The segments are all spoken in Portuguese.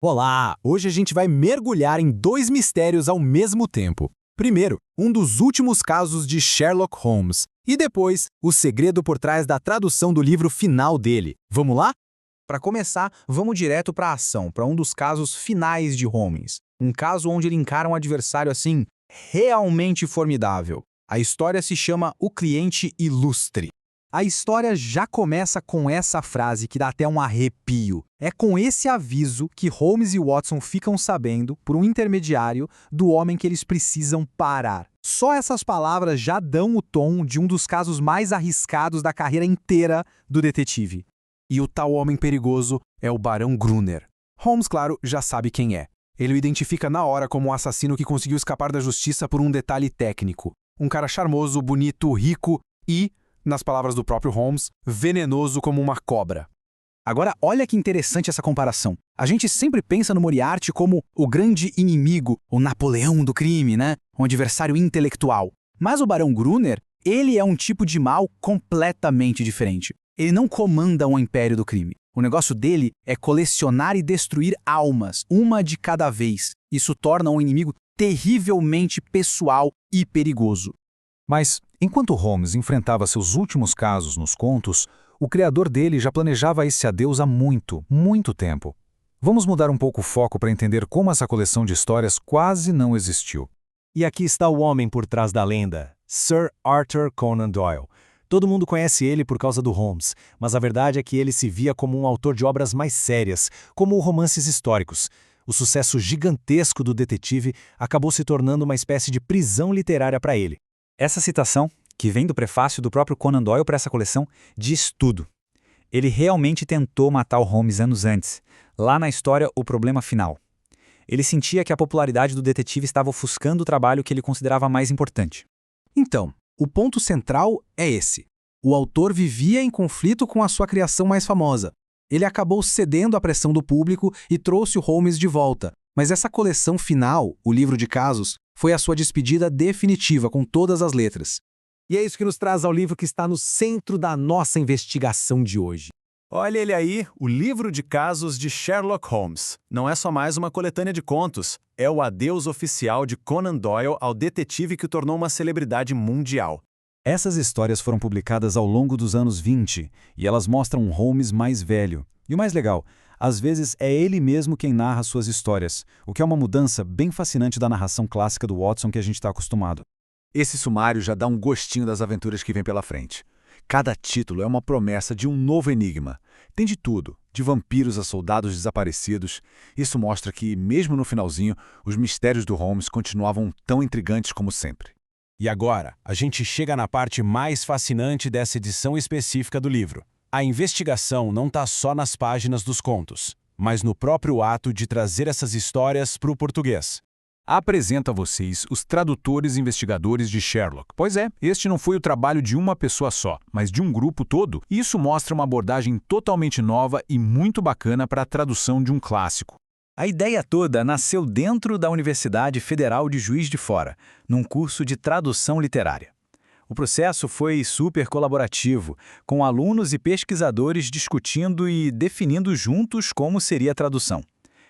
Olá! Hoje a gente vai mergulhar em dois mistérios ao mesmo tempo. Primeiro, um dos últimos casos de Sherlock Holmes. E depois, o segredo por trás da tradução do livro final dele. Vamos lá? Para começar, vamos direto para a ação, para um dos casos finais de Holmes. Um caso onde ele encara um adversário assim, realmente formidável. A história se chama O Cliente Ilustre. A história já começa com essa frase que dá até um arrepio. É com esse aviso que Holmes e Watson ficam sabendo, por um intermediário, do homem que eles precisam parar. Só essas palavras já dão o tom de um dos casos mais arriscados da carreira inteira do detetive. E o tal homem perigoso é o Barão Gruner. Holmes, claro, já sabe quem é. Ele o identifica na hora como um assassino que conseguiu escapar da justiça por um detalhe técnico. Um cara charmoso, bonito, rico e, nas palavras do próprio Holmes, venenoso como uma cobra. Agora, olha que interessante essa comparação. A gente sempre pensa no Moriarty como o grande inimigo, o Napoleão do crime, né? Um adversário intelectual. Mas o Barão Gruner, ele é um tipo de mal completamente diferente. Ele não comanda um império do crime. O negócio dele é colecionar e destruir almas, uma de cada vez. Isso torna um inimigo terrivelmente pessoal e perigoso. Mas, enquanto Holmes enfrentava seus últimos casos nos contos, o criador dele já planejava esse adeus há muito, muito tempo. Vamos mudar um pouco o foco para entender como essa coleção de histórias quase não existiu. E aqui está o homem por trás da lenda, Sir Arthur Conan Doyle. Todo mundo conhece ele por causa do Holmes, mas a verdade é que ele se via como um autor de obras mais sérias, como romances históricos. O sucesso gigantesco do detetive acabou se tornando uma espécie de prisão literária para ele. Essa citação, que vem do prefácio do próprio Conan Doyle para essa coleção, diz tudo. Ele realmente tentou matar o Holmes anos antes, lá na história O Problema Final. Ele sentia que a popularidade do detetive estava ofuscando o trabalho que ele considerava mais importante. Então, o ponto central é esse. O autor vivia em conflito com a sua criação mais famosa. Ele acabou cedendo à pressão do público e trouxe o Holmes de volta. Mas essa coleção final, o livro de casos, foi a sua despedida definitiva com todas as letras. E é isso que nos traz ao livro que está no centro da nossa investigação de hoje. Olha ele aí, o livro de casos de Sherlock Holmes. Não é só mais uma coletânea de contos, é o adeus oficial de Conan Doyle ao detetive que o tornou uma celebridade mundial. Essas histórias foram publicadas ao longo dos anos 20 e elas mostram um Holmes mais velho. E o mais legal, às vezes é ele mesmo quem narra suas histórias, o que é uma mudança bem fascinante da narração clássica do Watson que a gente está acostumado. Esse sumário já dá um gostinho das aventuras que vem pela frente. Cada título é uma promessa de um novo enigma. Tem de tudo, de vampiros a soldados desaparecidos. Isso mostra que, mesmo no finalzinho, os mistérios do Holmes continuavam tão intrigantes como sempre. E agora, a gente chega na parte mais fascinante dessa edição específica do livro. A investigação não está só nas páginas dos contos, mas no próprio ato de trazer essas histórias para o português. Apresento a vocês os tradutores investigadores de Sherlock. Pois é, este não foi o trabalho de uma pessoa só, mas de um grupo todo. Isso mostra uma abordagem totalmente nova e muito bacana para a tradução de um clássico. A ideia toda nasceu dentro da Universidade Federal de Juiz de Fora, num curso de tradução literária. O processo foi super colaborativo, com alunos e pesquisadores discutindo e definindo juntos como seria a tradução.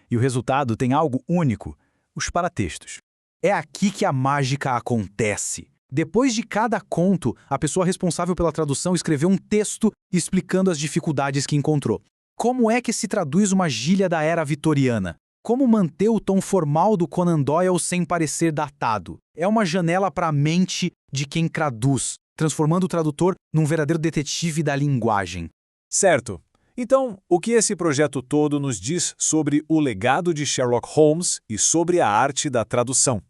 E o resultado tem algo único: os paratextos. É aqui que a mágica acontece. Depois de cada conto, a pessoa responsável pela tradução escreveu um texto explicando as dificuldades que encontrou. Como é que se traduz uma gíria da era vitoriana? Como manter o tom formal do Conan Doyle sem parecer datado? É uma janela para a mente de quem traduz, transformando o tradutor num verdadeiro detetive da linguagem. Certo. Então, o que esse projeto todo nos diz sobre o legado de Sherlock Holmes e sobre a arte da tradução?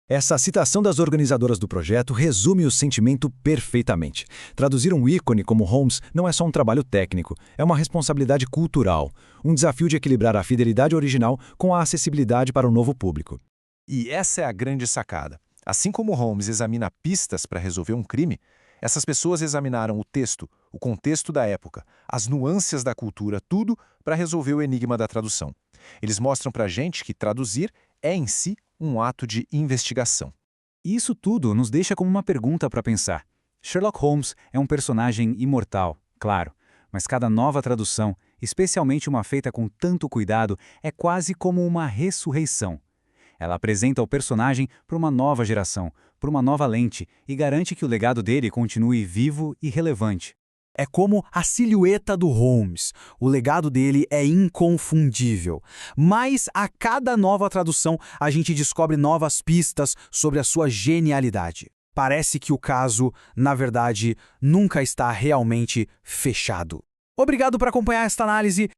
Essa citação das organizadoras do projeto resume o sentimento perfeitamente. Traduzir um ícone como Holmes não é só um trabalho técnico, é uma responsabilidade cultural, um desafio de equilibrar a fidelidade original com a acessibilidade para o novo público. E essa é a grande sacada. Assim como Holmes examina pistas para resolver um crime, essas pessoas examinaram o texto, o contexto da época, as nuances da cultura, tudo para resolver o enigma da tradução. Eles mostram para a gente que traduzir é em si um ato de investigação. E isso tudo nos deixa como uma pergunta para pensar. Sherlock Holmes é um personagem imortal, claro, mas cada nova tradução especialmente uma feita com tanto cuidado, é quase como uma ressurreição. Ela apresenta o personagem para uma nova geração, por uma nova lente, e garante que o legado dele continue vivo e relevante. É como a silhueta do Holmes. O legado dele é inconfundível. Mas a cada nova tradução, a gente descobre novas pistas sobre a sua genialidade. Parece que o caso, na verdade, nunca está realmente fechado. Obrigado por acompanhar esta análise.